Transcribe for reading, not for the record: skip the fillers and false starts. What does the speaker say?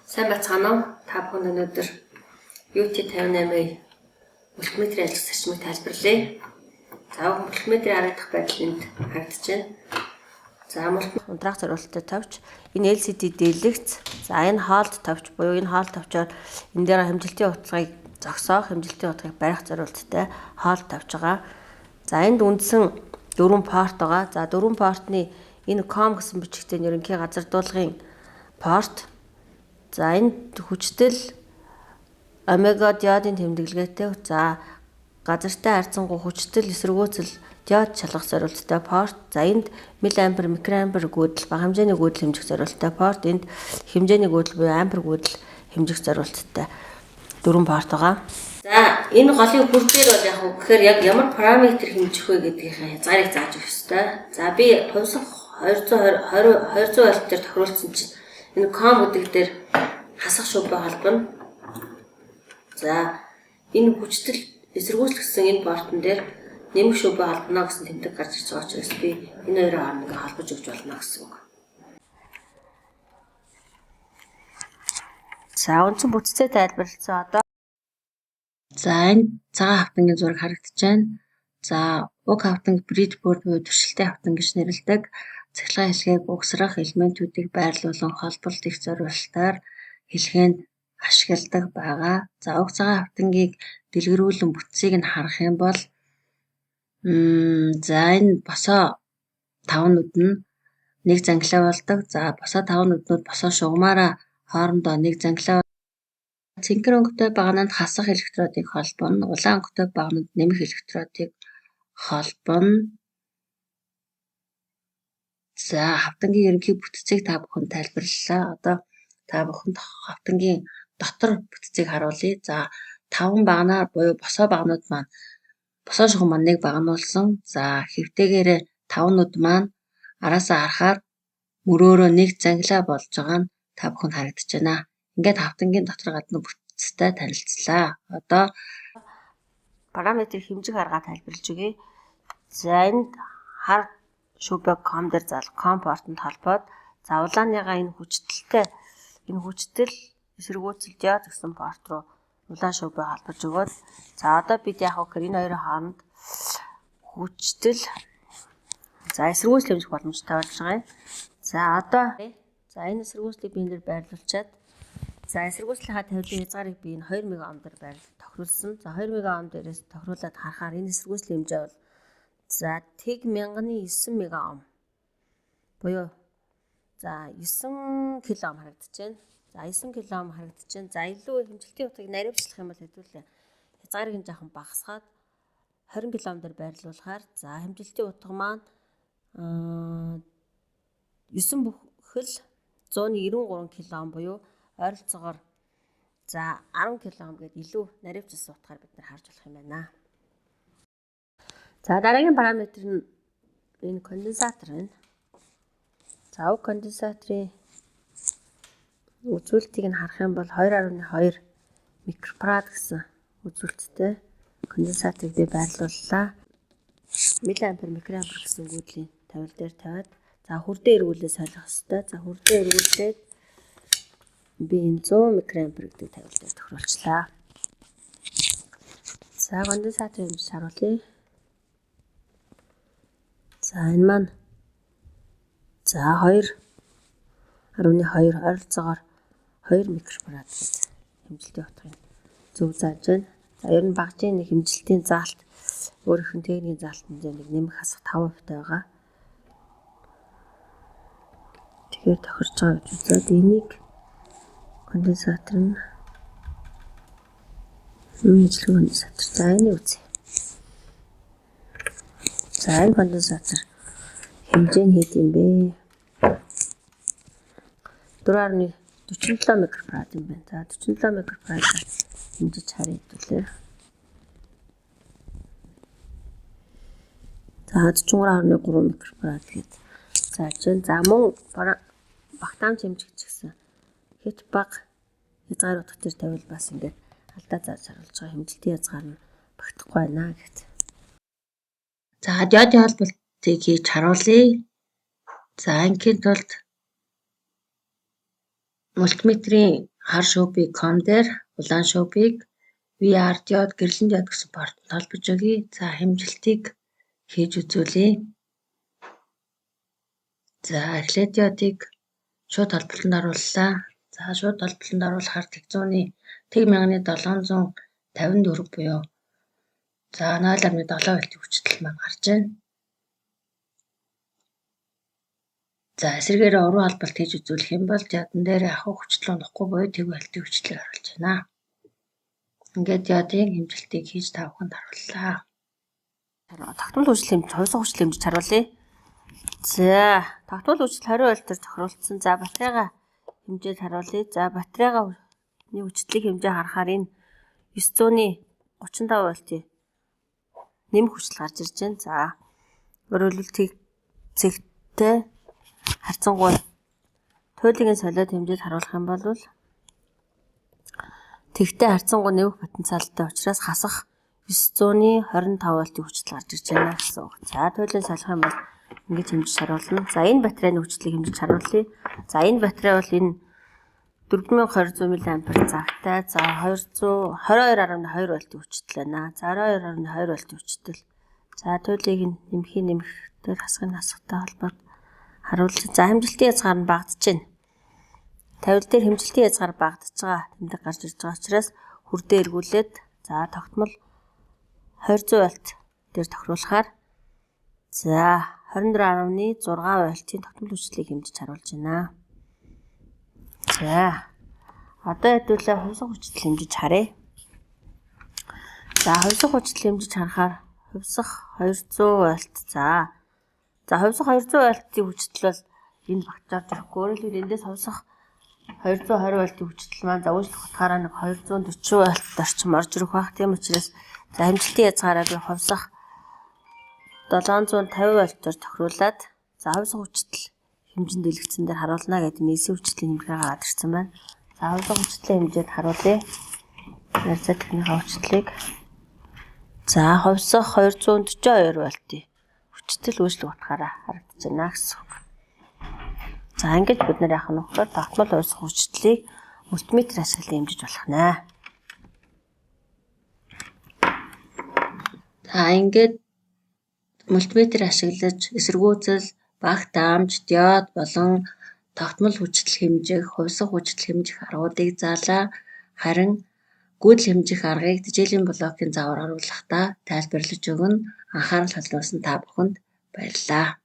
Сайн бацгаана уу? Та бүхэн өнөөдөр UT58-ийн мультиметрийн ажил зарчмыг тайлбарлая. За мультиметрийн харагдах байдал энд харагдаж байна. За мультиметр унтраах зориулалтад тавьж энэ LCD дэлгэц. За энэ хоолд тавьж буюу энэ хоол тавьчаар энэ дээр хэмжилтийн утгыг зогсоох, хэмжилтийн утгыг барих зориулалттай хоол тавьж байгаа. За энд үндсэн 4 порт байгаа. За 4 портны энэ COM гэсэн бичигтэй ерөнхий газар дуулгын порт. За энэ хүчтэл омега диодын тэмдэглэгээтэй. За газартай харьцангуй хүчтэл эсэргүүцэл диод шалгах зориулалттай порт. За энд миллиампер, микроампер гүйдэл бага хэмжээний гүйдэл хэмжих зориулалттай порт. Энд хэмжээний гүйдэл буюу ампер гүйдэл хэмжих зориулалттай 4 порт байгаа. За энэ голын бүр дээр бол яг гэхээр яг ямар параметр хэмжих вэ гэдгийг хязгаарыг зааж өгөх ёстой. За би хувьсах 220 вольт дээр тохируулсан чинь энэ COM гэдэг дээр хасах шуурга холбоно. За энэ хүчтэл эсэргүүцэлсэн энэ портон дээр нэмэх шуурга холбоно гэсэн тэмдэг гарч ирж байгаа учраас би энэ хоёрын хооронд холбож өгч болно гэсэн үг. За үндсэн бүтцээ тайлбарлалцсан одоо. За энэ цагаан хавтангийн зураг харагдаж байна. За уг хавтанг breadboard буюу туршилтын хавтан гэж нэрлэдэг. Цахилгаан хэлхээг угсрах элементүүдийг байрлуулан холболт их зориулалтаар хэлхээнд ашигладаг байгаа. За уг цагаан хавтангийг дэлгэрүүлэн бүтцийг нь харах юм бол за энэ босоо 5 нүд нь нэг зангилаа болдог. За босоо 5 нүднүүд босоо шугамаараа хоорондоо нэг зангилаа. Цэнхэр өнгөтэй багнанд хасах электродыг холбоно. Улаан өнгөтэй багнанд нэмэх электродыг холбоно. За хавтангийн ерөнхий бүтцийг та бүхэн тайлбарлалаа. Одоо та бүхэнд хавтангийн дотор бүтцийг харуулъя. За 5 багнаар буюу босоо багнууд маань босоо шугам маань нэг багнуулсан. За хэвтээгээрээ 5 нүд маань араасаа харахаар мөрөөрөө нэг зангилаа болж байгаа нь та бүхэнд харагдаж байна. Ингээд хавтангийн дотор гадна бүтцтэй танилцлаа. Одоо параметр хэмжих аргаа тайлбарлаж өгье. За энд хар шүбэг COM дээр заал COM портонд холбоод за улааныгаа энэ хүчтэл эсэргүүцэл диод гэсэн порт руу улаан шүбэг холбож өгөөд за одоо бид яг хөө энэ хоёрын хооронд хүчтэл за эсэргүүцэл хэмжих боломжтой болж байгаа юм. За одоо энэ эсэргүүцлийг би энэ дээр байрлуулчаад за эсэргүүцлийнхаа тавилын хязгаарыг би энэ 2 мегаом дээр тохируулсан. За 2 мегаом дээрээс тохируулаад харахаар энэ эсэргүүцлийн хэмжээ бол за тэг 1009 мегаом буюу за 9 килоом харагдаж байна. За 9 килоом харагдаж байна. За илүү хэмжилтийн утгыг наривчлах юм бол хэдүүлээ хязгаарыг нь жоохон багасгаад 20 килоом дээр байрлуулахаар за хэмжилтийн утга маань 9 бүхэл 193 килоом буюу ойролцоогоор за 10 килоом гээд илүү наривчлсан утгаар бид нар харж болох юм байна. За дараагийн параметр нь энэ конденсатор байна. За уг конденсаторын үзүүлэлтийг нь харах юм бол 2.2 микрофарад гэсэн үзүүлэлттэй конденсаторыг би байрлууллаа. Миллиампер, микроампер гэсэн гүйдлийн тавил дээр тавиад за хүрдээ эргүүлээ солих ёстой. За хүрдээ эргүүлээд би энэ 100 микроампер гэдэг тавил дээр тохируулчлаа. За конденсаторын хэмжээ харуулъя. За энэ маань за 2.2 ойролцоогоор 2 микрофарад гэдэг хэмжилтийн утгыг зөв зааж байна. За ер нь багжийн нэг хэмжилтийн заалт өөрийнх нь техникийн заалтанд нэг нэмэх хасах 5% байгаа. Тэгэхээр тохирч байгаа гэж үзээд энийг конденсатор нь нийтлэг конденсатор. За энийг үзье. За энэ конденсатор хэмжээ нь хэд юм бэ? 4.47 микрофарад юм байна. За 47 микрофарад хэмжиж харъя хэвлээ. За 43.3 микрофарад гээд зааж байна. За мөн багтаамж хэмжигч гэсэн хэд бага хязгаар утга төр тавил бас ингээд алдаа зааж харуулж байгаа хэмжилтийн хязгаар нь багтахгүй байна гэхэд. За диодын холболтыг хийж харуулъя. За ангийн тулд мультиметрийн хар shopee.com дээр улаан shopee-г VR диод, гэрлэн диод гэсэн портод холбож өгье. За хэмжилтийг хийж үзүүлье. За эхлээд диодыг шууд холболтод орууллаа. За шууд холболтод оруулахаар тэг 1754 буюу за 0.7 вольтын хүчтэй маань гарч байна. За эсрэгээр уруу холболт хийж үзүүлэх юм бол диодн дээр ахуй хүчтэй унахгүй буюу тэг вольтын хүчлийг харуулж байна. Ингээд диодын хэмжилтийг хийж та бүхэнд харууллаа. Тогтмол үйлчлэл хэмжиж, хувьсгал хүчил хэмжиж харуулъя. За, тогтмол үйлчлэл 20 вольтээр тохируулсан. За, батарейгаа хэмжээд харуулъя. За, батарейгаа хүчлийг хэмжээ харахаар энэ 935 вольтын нэмэх хүчил гарч ирж байна. За, өөрөөр хэлбэл цэгтэй харьцангуй туйлын солиод хэмжээд харуулах юм бол тэгтээ харьцангуй нэмэх потенциалтай учраас хасах 925 вольтын хүчил гарч ирж байна гэсэн үг. За, туйлын солих юм бол ингэж хэмжиж харуулна. За, энэ батарейны хүчлийг хэмжиж харуулъя. За, энэ батарей бол энэ 4200 мАh цагтай. За, 22.2 вольтын хүчтэй байна. За, 22.2 вольтын хүчтэй. За, туйлыг нэмэх дээр хасахтай холбоод харуулж. За, хэмжилтийн хязгаар нь багдаж байна. Тавил дээр хэмжилтийн хязгаар багдаж байгаа тэмдэг гарч ирж байгаа учраас хүрдээ эргүүлээд за тогтмол 200 вольт дээр тохируулахаар за 24.6 вольтын тогтмол хүчлийг хэмжиж харуулж байна. За одоо хэдүүлээ хувьсгал хүчтэй хэмжиж харъя. За хувьсгал хүчтэй хэмжиж харахаар хувьсгал 200 вольт. За хувьсгал 200 вольтын хүчтэй бол энэ багтаж ирэхгүй. Өөрөөр хэлбэл эндээс хувьсгал 220 вольтын хүчтэй маань за үйлчлэх утгаараа нэг 240 вольт орчим орж ирэх байх. Тийм учраас за хэмжилтийн хязгаараа би хувьсгал 750 вольтоор тохируулад за хувьсгал хүчтэй хэмжээнд дэлгэцэн дээр харуулна гэдэг нийсийн хүчлийн хэмжээ гараад ирсэн байна. За хувьсгал хүчтэй хэмжээд харуулъя. Нарцаа техникийн хүчлийг за хувьсгал 242 вольтын хүчтэй үйлчлэх утгаараа харагдаж байна гэсэн үг. За ингэж бид нар яах нь вэ? Тогтмол хувьсгал хүчлийг мультиметр ашиглан хэмжиж болох нэ. За ингээд мультиметр ашиглаж эсэргүүцэл, багт амж, диод болон тогтмол хүчил хэмжих, хувьсгал хүчил хэмжих аргуудыг заалаа. Харин гүйдэл хэмжих аргыг дижээлийн блокийн заавар оруулахдаа тайлбарлаж өгнө. Анхаарал татсан та бүхэнд баярлалаа.